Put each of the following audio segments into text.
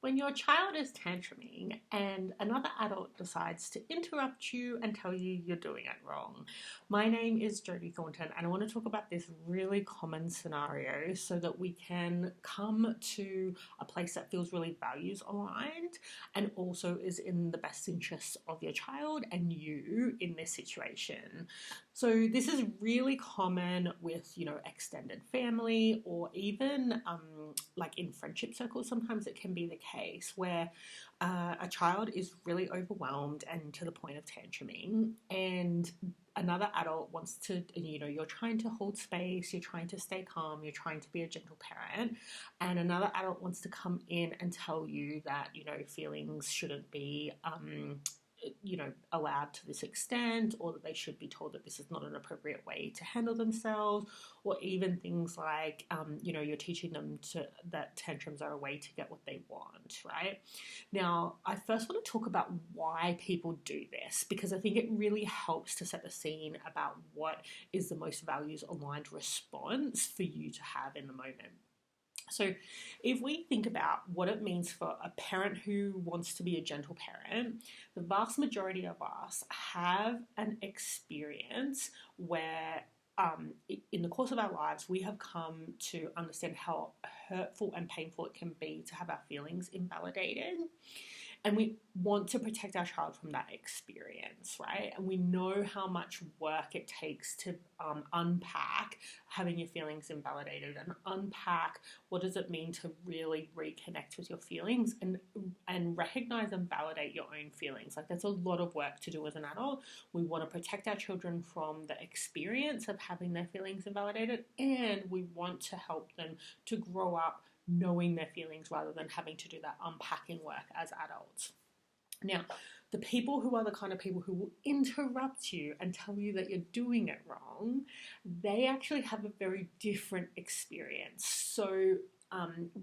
When your child is tantruming and another adult decides to interrupt you and tell you you're doing it wrong. My name is Jodie Thornton, and I want to talk about this really common scenario so that we can come to a place that feels really values aligned and also is in the best interests of your child and you in this situation. So this is really common with, extended family or even like in friendship circles. Sometimes it can be the case where a child is really overwhelmed and to the point of tantruming, and another adult wants to, you're trying to hold space, you're trying to stay calm, you're trying to be a gentle parent, and another adult wants to come in and tell you that, feelings shouldn't be allowed to this extent, or that they should be told that this is not an appropriate way to handle themselves, or even things like, you're teaching them that tantrums are a way to get what they want, right? Now, I first want to talk about why people do this, because I think it really helps to set the scene about what is the most values aligned response for you to have in the moment. So if we think about what it means for a parent who wants to be a gentle parent, the vast majority of us have an experience where in the course of our lives, we have come to understand how hurtful and painful it can be to have our feelings invalidated. And we want to protect our child from that experience, right? And we know how much work it takes to unpack having your feelings invalidated and unpack what does it mean to really reconnect with your feelings and recognize and validate your own feelings. Like, that's a lot of work to do as an adult. We want to protect our children from the experience of having their feelings invalidated, and we want to help them to grow up knowing their feelings rather than having to do that unpacking work as adults. Now, the people who are the kind of people who will interrupt you and tell you that you're doing it wrong, they actually have a very different experience. So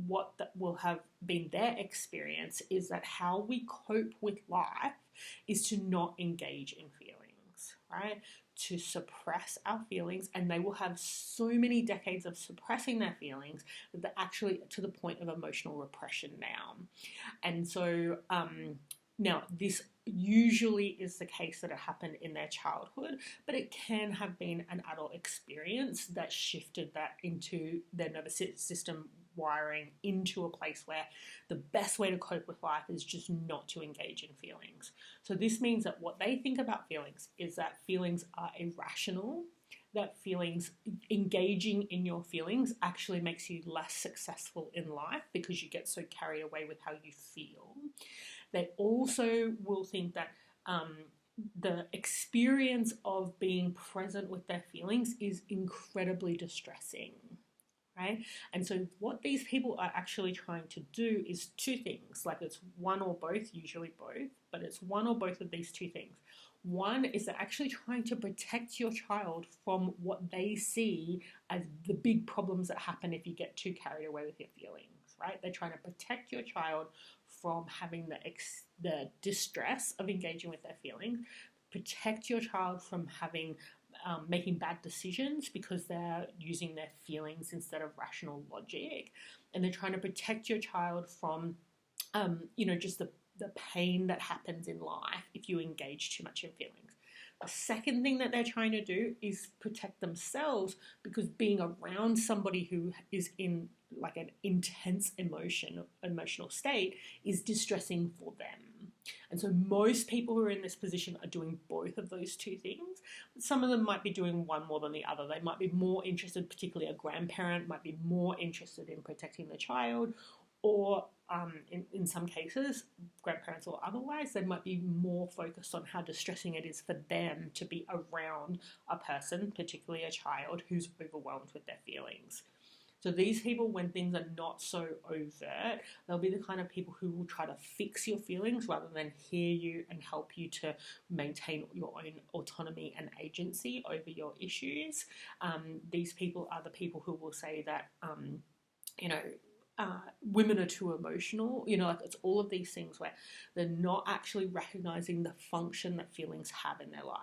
what that will have been their experience is that how we cope with life is to not engage in feelings, right? To suppress our feelings, and they will have so many decades of suppressing their feelings that they're actually to the point of emotional repression now. And so now this usually is the case that it happened in their childhood, but it can have been an adult experience that shifted that into their nervous system wiring into a place where the best way to cope with life is just not to engage in feelings. So this means that what they think about feelings is that feelings are irrational, that feelings, engaging in your feelings actually makes you less successful in life because you get so carried away with how you feel. They also will think that the experience of being present with their feelings is incredibly distressing. Right? And so what these people are actually trying to do is two things. Like, it's one or both, usually both, but it's one or both of these two things. One is they're actually trying to protect your child from what they see as the big problems that happen if you get too carried away with your feelings, right? They're trying to protect your child from having the distress of engaging with their feelings, protect your child from having making bad decisions because they're using their feelings instead of rational logic. And they're trying to protect your child from, just the pain that happens in life if you engage too much in feelings. The second thing that they're trying to do is protect themselves, because being around somebody who is in like an intense emotional state is distressing for them. And so most people who are in this position are doing both of those two things. Some of them might be doing one more than the other. They might be more interested, particularly a grandparent might be more interested in protecting the child, or in some cases, grandparents or otherwise, they might be more focused on how distressing it is for them to be around a person, particularly a child, who's overwhelmed with their feelings. So these people, when things are not so overt, they'll be the kind of people who will try to fix your feelings rather than hear you and help you to maintain your own autonomy and agency over your issues. These people are the people who will say that, women are too emotional, like it's all of these things where they're not actually recognizing the function that feelings have in their life.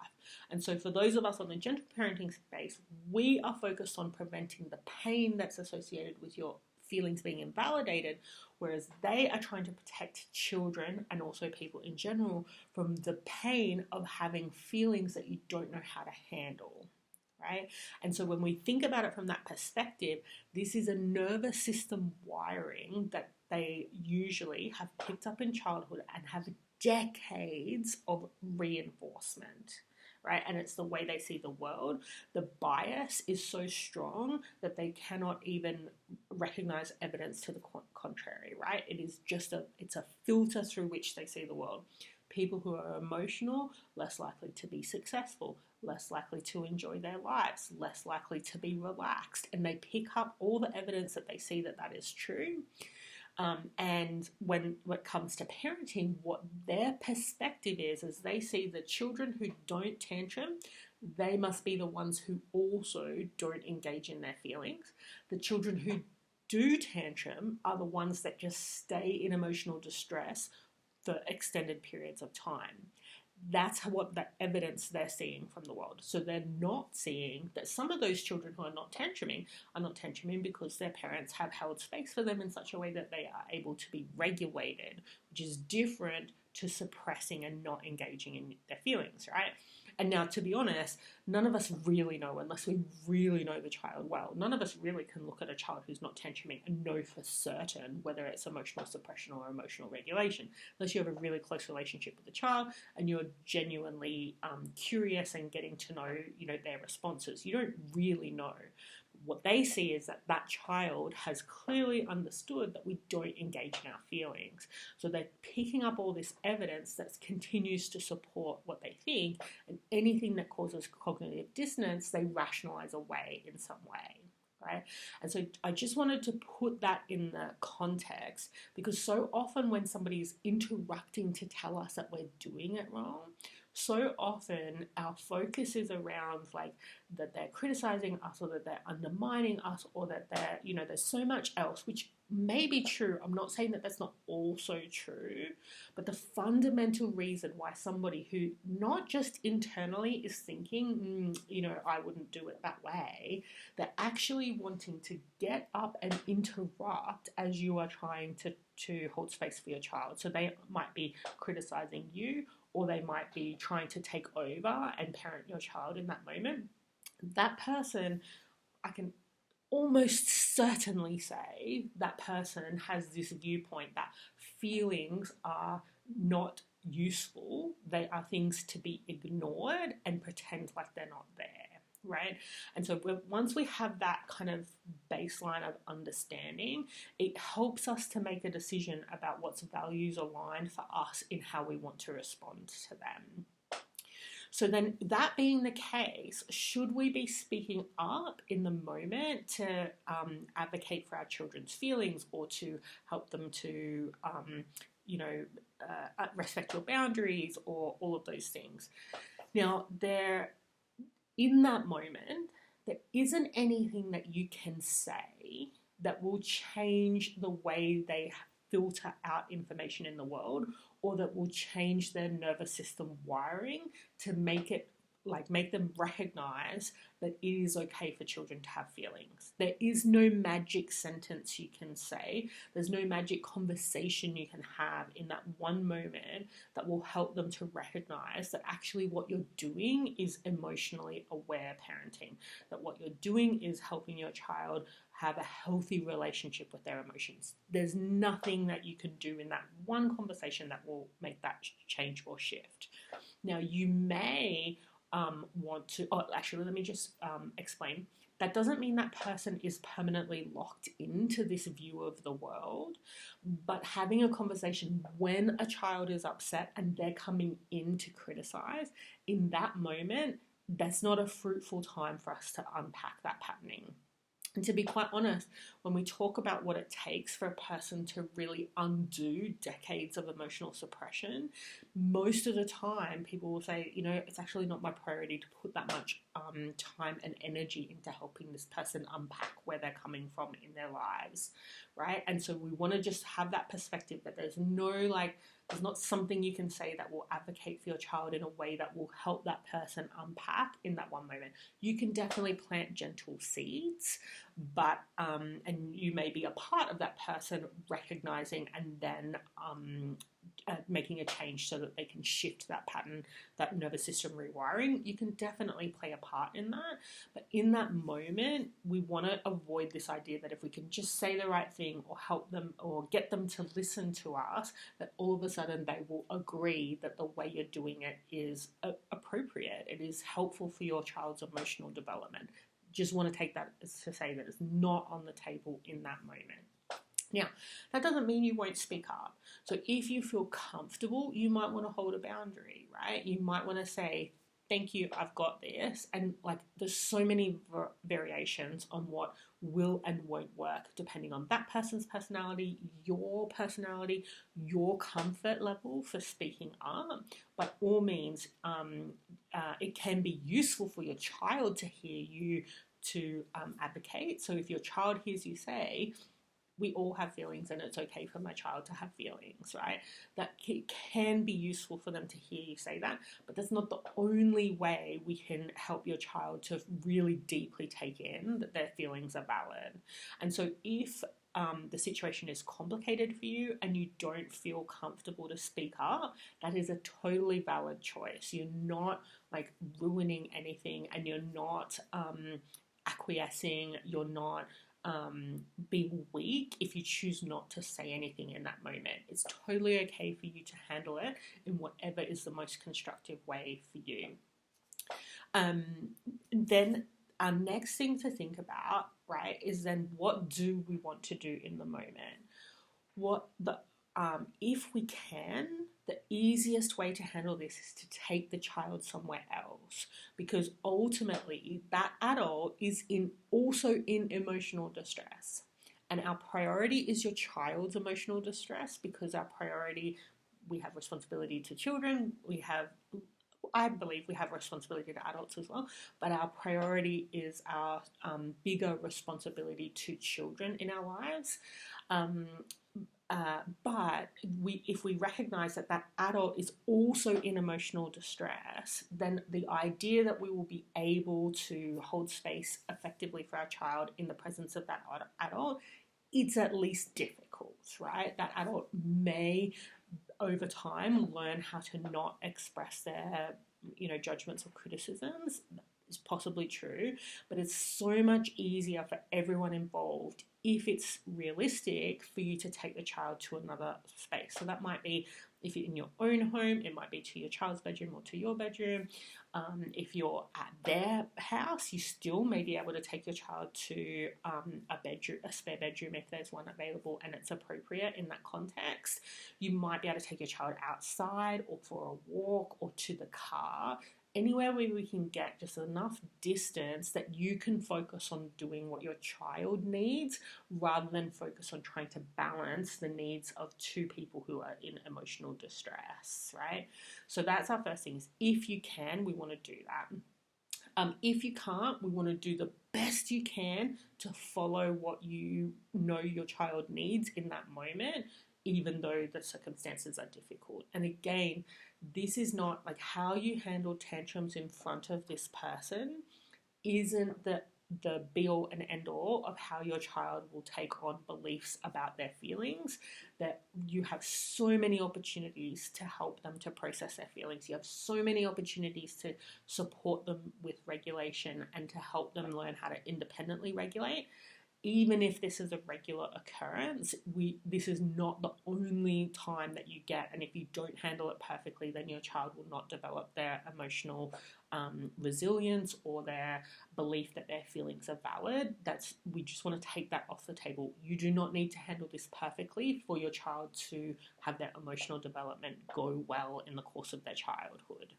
And so for those of us on the gentle parenting space, we are focused on preventing the pain that's associated with your feelings being invalidated, whereas they are trying to protect children and also people in general from the pain of having feelings that you don't know how to handle. Right? And so when we think about it from that perspective, this is a nervous system wiring that they usually have picked up in childhood and have decades of reinforcement, right? And it's the way they see the world. The bias is so strong that they cannot even recognize evidence to the contrary, right? It is just it's a filter through which they see the world. People who are emotional, less likely to be successful, less likely to enjoy their lives, less likely to be relaxed. And they pick up all the evidence that they see that that is true. And when it comes to parenting, what their perspective is they see the children who don't tantrum, they must be the ones who also don't engage in their feelings. The children who do tantrum are the ones that just stay in emotional distress for extended periods of time. That's what the evidence they're seeing from the world. So they're not seeing that some of those children who are not tantruming because their parents have held space for them in such a way that they are able to be regulated, which is different to suppressing and not engaging in their feelings, right? And now, to be honest, none of us really know, unless we really know the child well, none of us really can look at a child who's not tantruming and know for certain whether it's emotional suppression or emotional regulation, unless you have a really close relationship with the child and you're genuinely curious and getting to know, their responses. You don't really know. What they see is that that child has clearly understood that we don't engage in our feelings. So they're picking up all this evidence that continues to support what they think, and anything that causes cognitive dissonance, they rationalize away in some way. Right? And so I just wanted to put that in the context, because so often when somebody is interrupting to tell us that we're doing it wrong, so often our focus is around like that they're criticizing us or that they're undermining us or that they're, there's so much else, which may be true. I'm not saying that that's not also true, but the fundamental reason why somebody who not just internally is thinking, I wouldn't do it that way, they're actually wanting to get up and interrupt as you are trying to hold space for your child. So they might be criticizing you, or they might be trying to take over and parent your child in that moment. That person, I can almost certainly say that person has this viewpoint that feelings are not useful. They are things to be ignored and pretend like they're not there. Right? And so once we have that kind of baseline of understanding, it helps us to make a decision about what's values aligned for us in how we want to respond to them. So then, that being the case, should we be speaking up in the moment to advocate for our children's feelings or to help them to, respect your boundaries or all of those things? Now, in that moment, there isn't anything that you can say that will change the way they filter out information in the world, or that will change their nervous system wiring to make them recognize that it is okay for children to have feelings. There is no magic sentence you can say. There's no magic conversation you can have in that one moment that will help them to recognize that actually what you're doing is emotionally aware parenting, that what you're doing is helping your child have a healthy relationship with their emotions. There's nothing that you can do in that one conversation that will make that change or shift. Now, you may want to, let me just explain. That doesn't mean that person is permanently locked into this view of the world, but having a conversation when a child is upset and they're coming in to criticize, in that moment, that's not a fruitful time for us to unpack that patterning. And to be quite honest, when we talk about what it takes for a person to really undo decades of emotional suppression, most of the time people will say, it's actually not my priority to put that much time and energy into helping this person unpack where they're coming from in their lives, right? And so we want to just have that perspective that there's not something you can say that will advocate for your child in a way that will help that person unpack in that one moment. You can definitely plant gentle seeds, but and you may be a part of that person recognizing and then making a change so that they can shift that pattern, that nervous system rewiring. You can definitely play a part in that. But in that moment, we want to avoid this idea that if we can just say the right thing or help them or get them to listen to us, that all of a sudden they will agree that the way you're doing it is appropriate. It is helpful for your child's emotional development. Just want to take that to say that it's not on the table in that moment. Now, that doesn't mean you won't speak up. So if you feel comfortable, you might want to hold a boundary, right? You might want to say, thank you, I've got this. And like, there's so many variations on what will and won't work depending on that person's personality, your comfort level for speaking up. By all means, it can be useful for your child to hear you to advocate. So if your child hears you say, we all have feelings and it's okay for my child to have feelings, right? That can be useful for them to hear you say that, but that's not the only way we can help your child to really deeply take in that their feelings are valid. And so if the situation is complicated for you and you don't feel comfortable to speak up, that is a totally valid choice. You're not like ruining anything and you're not acquiescing, you're not being weak if you choose not to say anything in that moment. It's totally okay for you to handle it in whatever is the most constructive way for you. Then our next thing to think about, right, is then what do we want to do in the moment? If we can, the easiest way to handle this is to take the child somewhere else, because ultimately that adult is also in emotional distress. And our priority is your child's emotional distress, because our priority, we have responsibility to children, I believe we have responsibility to adults as well, but our priority is our bigger responsibility to children in our lives. But if we recognize that that adult is also in emotional distress, then the idea that we will be able to hold space effectively for our child in the presence of that adult, it's at least difficult, right? That adult may, over time, learn how to not express their, judgments or criticisms. Is possibly true, but it's so much easier for everyone involved if it's realistic for you to take the child to another space. So that might be, if you're in your own home, it might be to your child's bedroom or to your bedroom. If you're at their house, you still may be able to take your child to a spare bedroom if there's one available and it's appropriate in that context. You might be able to take your child outside or for a walk or to the car. Anywhere where we can get just enough distance that you can focus on doing what your child needs rather than focus on trying to balance the needs of two people who are in emotional distress, right? So that's our first thing, is if you can, we want to do that. If you can't, we want to do the best you can to follow what you know your child needs in that moment, even though the circumstances are difficult. And again, this is not like how you handle tantrums in front of this person isn't the be all and end all of how your child will take on beliefs about their feelings. That you have so many opportunities to help them to process their feelings. You have so many opportunities to support them with regulation and to help them learn how to independently regulate. Even if this is a regular occurrence, this is not the only time that you get. And if you don't handle it perfectly, then your child will not develop their emotional resilience or their belief that their feelings are valid. We just want to take that off the table. You do not need to handle this perfectly for your child to have their emotional development go well in the course of their childhood.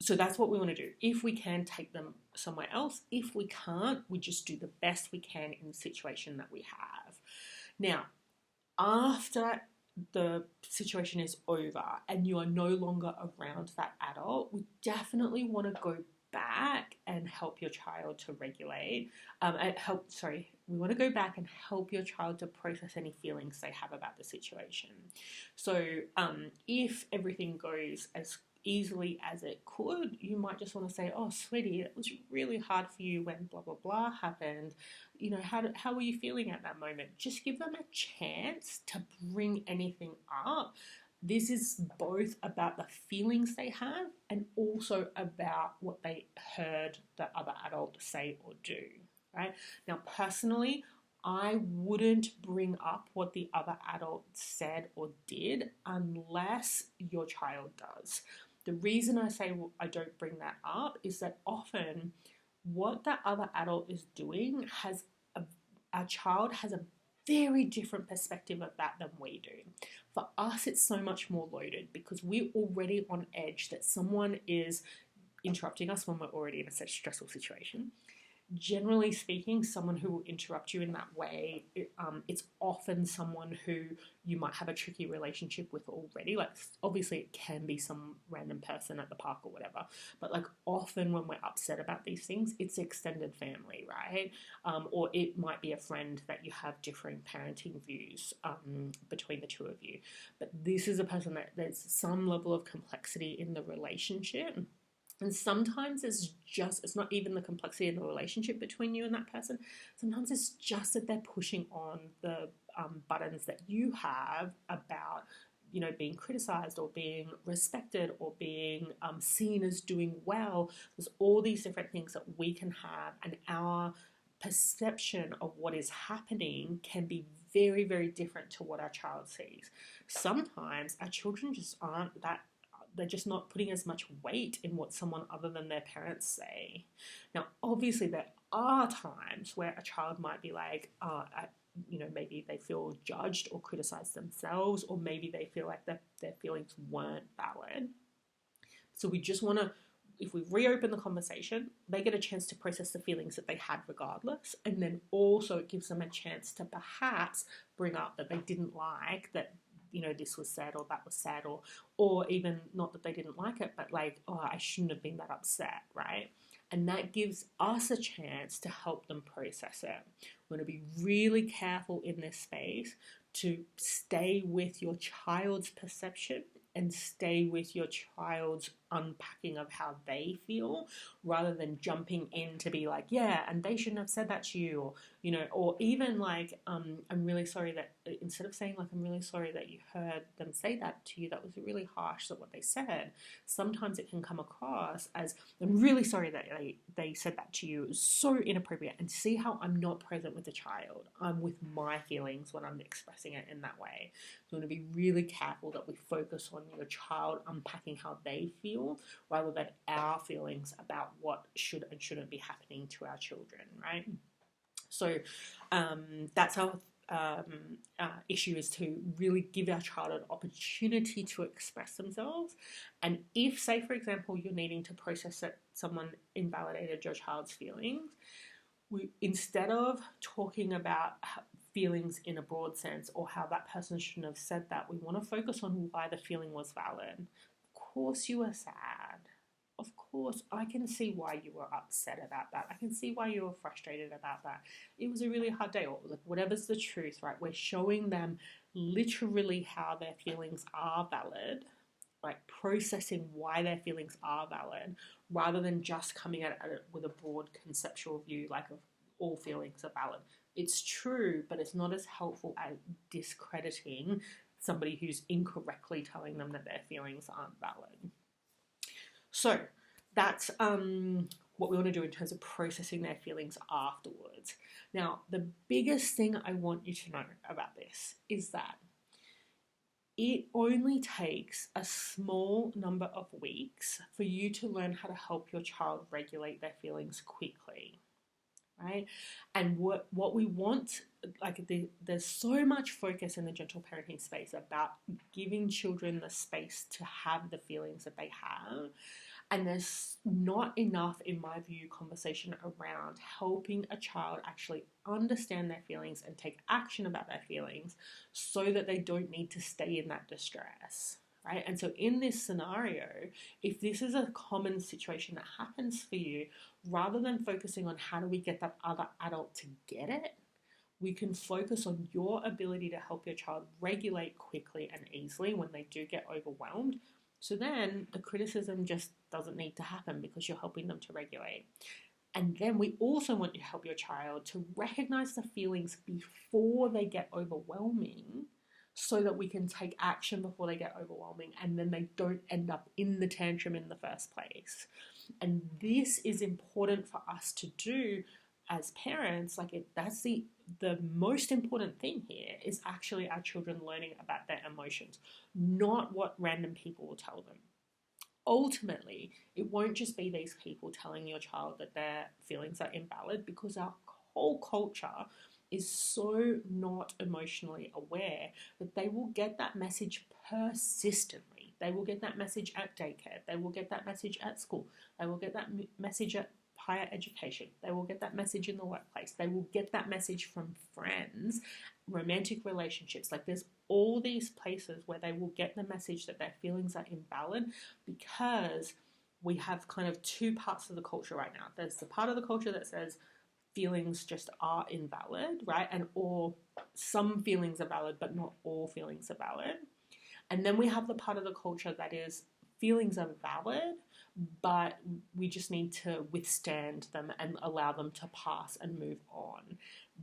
So that's what we want to do. If we can, take them somewhere else. If we can't, we just do the best we can in the situation that we have. Now, after the situation is over and you are no longer around that adult, we definitely want to go back and help your child to regulate. We want to go back and help your child to process any feelings they have about the situation. So if everything goes as easily as it could, you might just want to say, oh, sweetie, it was really hard for you when blah, blah, blah happened. You know, how were you feeling at that moment? Just give them a chance to bring anything up. This is both about the feelings they have and also about what they heard the other adult say or do, right? Now, personally, I wouldn't bring up what the other adult said or did unless your child does. The reason I say I don't bring that up is that often what that other adult is doing our child has a very different perspective of that than we do. For us, it's so much more loaded because we're already on edge that someone is interrupting us when we're already in a such stressful situation. Generally speaking, someone who will interrupt you in that way, it's often someone who you might have a tricky relationship with already. Like, obviously, it can be some random person at the park or whatever, but like often when we're upset about these things, it's extended family, right? Or it might be a friend that you have differing parenting views between the two of you. But this is a person that there's some level of complexity in the relationship. And sometimes it's not even the complexity in the relationship between you and that person. Sometimes it's just that they're pushing on the buttons that you have about, you know, being criticized or being respected or being seen as doing well. There's all these different things that we can have, and our perception of what is happening can be very, very different to what our child sees. Sometimes our children just aren't that, they're just not putting as much weight in what someone other than their parents say. Now, obviously, there are times where a child might be like, you know, maybe they feel judged or criticized themselves, or maybe they feel like their feelings weren't valid. So we just want to, if we reopen the conversation, they get a chance to process the feelings that they had regardless, and then also it gives them a chance to perhaps bring up that they didn't like that, you know, this was said or that was said, or even not that they didn't like it, but like, oh, I shouldn't have been that upset, right? And that gives us a chance to help them process it. We want to be really careful in this space to stay with your child's perception and stay with your child's unpacking of how they feel, rather than jumping in to be like, yeah, and they shouldn't have said that to you, or, you know, or even like, I'm really sorry that, instead of saying like, I'm really sorry that you heard them say that to you, that was really harsh, that what they said, sometimes it can come across as, I'm really sorry that they said that to you, it was so inappropriate, and see how I'm not present with the child, I'm with my feelings when I'm expressing it in that way. So we want to be really careful that we focus on your child unpacking how they feel, rather than our feelings about what should and shouldn't be happening to our children, right? So that's our issue, is to really give our child an opportunity to express themselves. And if, say, for example, you're needing to process that someone invalidated your child's feelings, instead of talking about feelings in a broad sense or how that person shouldn't have said that, we want to focus on why the feeling was valid. Of course you were sad. Of course, I can see why you were upset about that. I can see why you were frustrated about that. It was a really hard day, or like whatever's the truth, right? We're showing them literally how their feelings are valid, like processing why their feelings are valid, rather than just coming at it with a broad conceptual view, like of all feelings are valid. It's true, but it's not as helpful as discrediting somebody who's incorrectly telling them that their feelings aren't valid. So that's what we want to do in terms of processing their feelings afterwards. Now, the biggest thing I want you to know about this is that it only takes a small number of weeks for you to learn how to help your child regulate their feelings quickly. Right? And what we want, like there's so much focus in the gentle parenting space about giving children the space to have the feelings that they have. And there's not enough, in my view, conversation around helping a child actually understand their feelings and take action about their feelings so that they don't need to stay in that distress. right? And so in this scenario, if this is a common situation that happens for you, rather than focusing on how do we get that other adult to get it, we can focus on your ability to help your child regulate quickly and easily when they do get overwhelmed. So then the criticism just doesn't need to happen because you're helping them to regulate. And then we also want you to help your child to recognize the feelings before they get overwhelming so that we can take action before they get overwhelming and then they don't end up in the tantrum in the first place. And this is important for us to do as parents. That's the most important thing here is actually our children learning about their emotions, not what random people will tell them. Ultimately, it won't just be these people telling your child that their feelings are invalid, because our whole culture is so not emotionally aware that they will get that message persistently. They will get that message at daycare. They will get that message at school. They will get that message at higher education. They will get that message in the workplace. They will get that message from friends, romantic relationships. There's all these places where they will get the message that their feelings are invalid, because we have kind of two parts of the culture right now. There's the part of the culture that says feelings just are invalid, right? Or some feelings are valid, but not all feelings are valid. And then we have the part of the culture that is feelings are valid, but we just need to withstand them and allow them to pass and move on.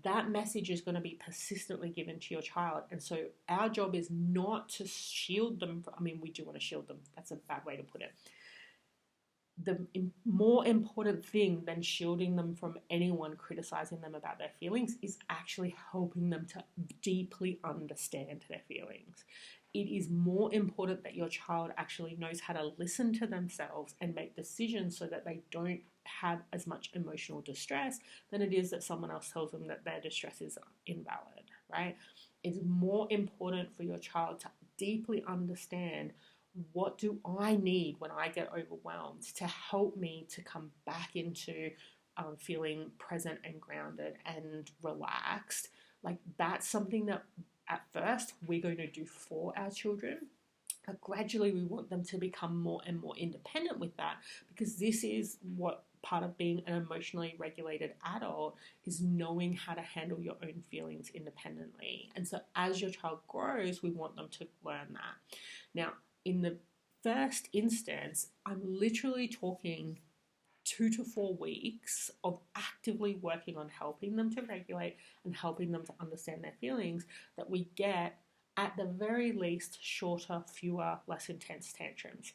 That message is going to be persistently given to your child. And so our job is not to shield them. We do want to shield them. That's a bad way to put it. The more important thing than shielding them from anyone criticizing them about their feelings is actually helping them to deeply understand their feelings. It is more important that your child actually knows how to listen to themselves and make decisions so that they don't have as much emotional distress than it is that someone else tells them that their distress is invalid, right? It's more important for your child to deeply understand, what do I need when I get overwhelmed to help me to come back into feeling present and grounded and relaxed. That's something that at first we're going to do for our children, but gradually we want them to become more and more independent with that, because this is what part of being an emotionally regulated adult is, knowing how to handle your own feelings independently. And so as your child grows, we want them to learn that. Now, in the first instance, I'm literally talking 2 to 4 weeks of actively working on helping them to regulate and helping them to understand their feelings, that we get, at the very least, shorter, fewer, less intense tantrums.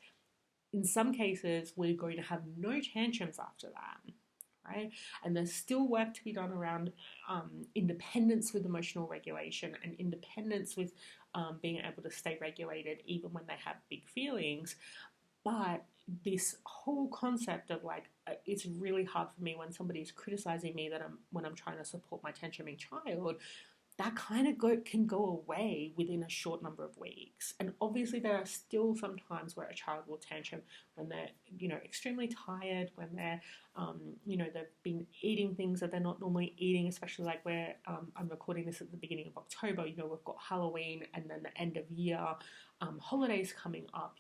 In some cases, we're going to have no tantrums after that, right? And there's still work to be done around independence with emotional regulation and independence with being able to stay regulated even when they have big feelings. But this whole concept of it's really hard for me when somebody's criticizing me when I'm trying to support my tantruming child, that kind of can go away within a short number of weeks. And obviously there are still some times where a child will tantrum when they're, extremely tired, when they're, they've been eating things that they're not normally eating, especially where I'm recording this at the beginning of October. We've got Halloween and then the end of year holidays coming up.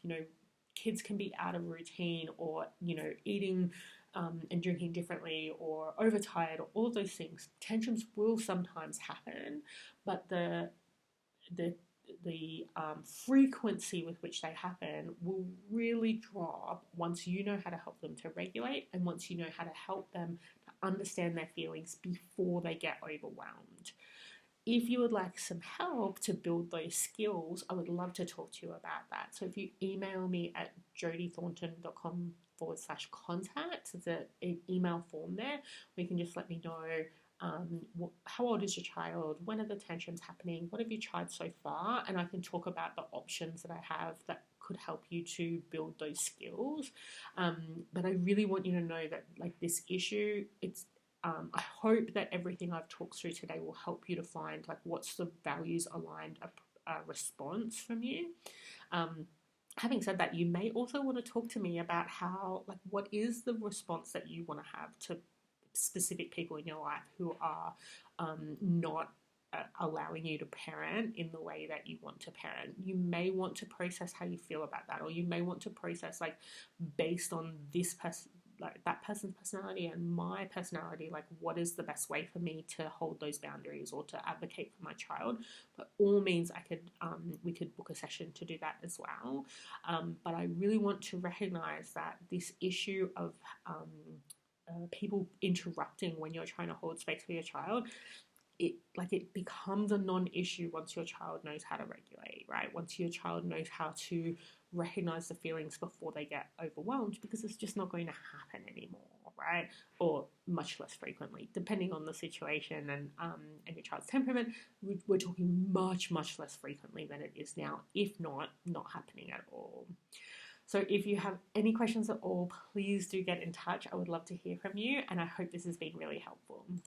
Kids can be out of routine or, eating and drinking differently or overtired, or all of those things. Tantrums will sometimes happen, but the frequency with which they happen will really drop once you know how to help them to regulate and once you know how to help them to understand their feelings before they get overwhelmed. If you would like some help to build those skills, I would love to talk to you about that. So if you email me at jodithornton.com/contact, there's an email form there where you can just let me know how old is your child, when are the tantrums happening, what have you tried so far, and I can talk about the options that I have that could help you to build those skills. But I really want you to know that this issue, I hope that everything I've talked through today will help you to find what's the values aligned response from you. Having said that, you may also want to talk to me about how, what is the response that you want to have to specific people in your life who are not allowing you to parent in the way that you want to parent. You may want to process how you feel about that, or you may want to process, like, based on this person, like that person's personality and my personality, like what is the best way for me to hold those boundaries or to advocate for my child. By all means, we could book a session to do that as well. But I really want to recognize that this issue of people interrupting when you're trying to hold space for your child, it becomes a non-issue once your child knows how to regulate, right? Once your child knows how to recognize the feelings before they get overwhelmed, because it's just not going to happen anymore, right? Or much less frequently, depending on the situation and your child's temperament. We're talking much less frequently than it is now, if not happening at all. So if you have any questions at all, please do get in touch. I would love to hear from you, and I hope this has been really helpful.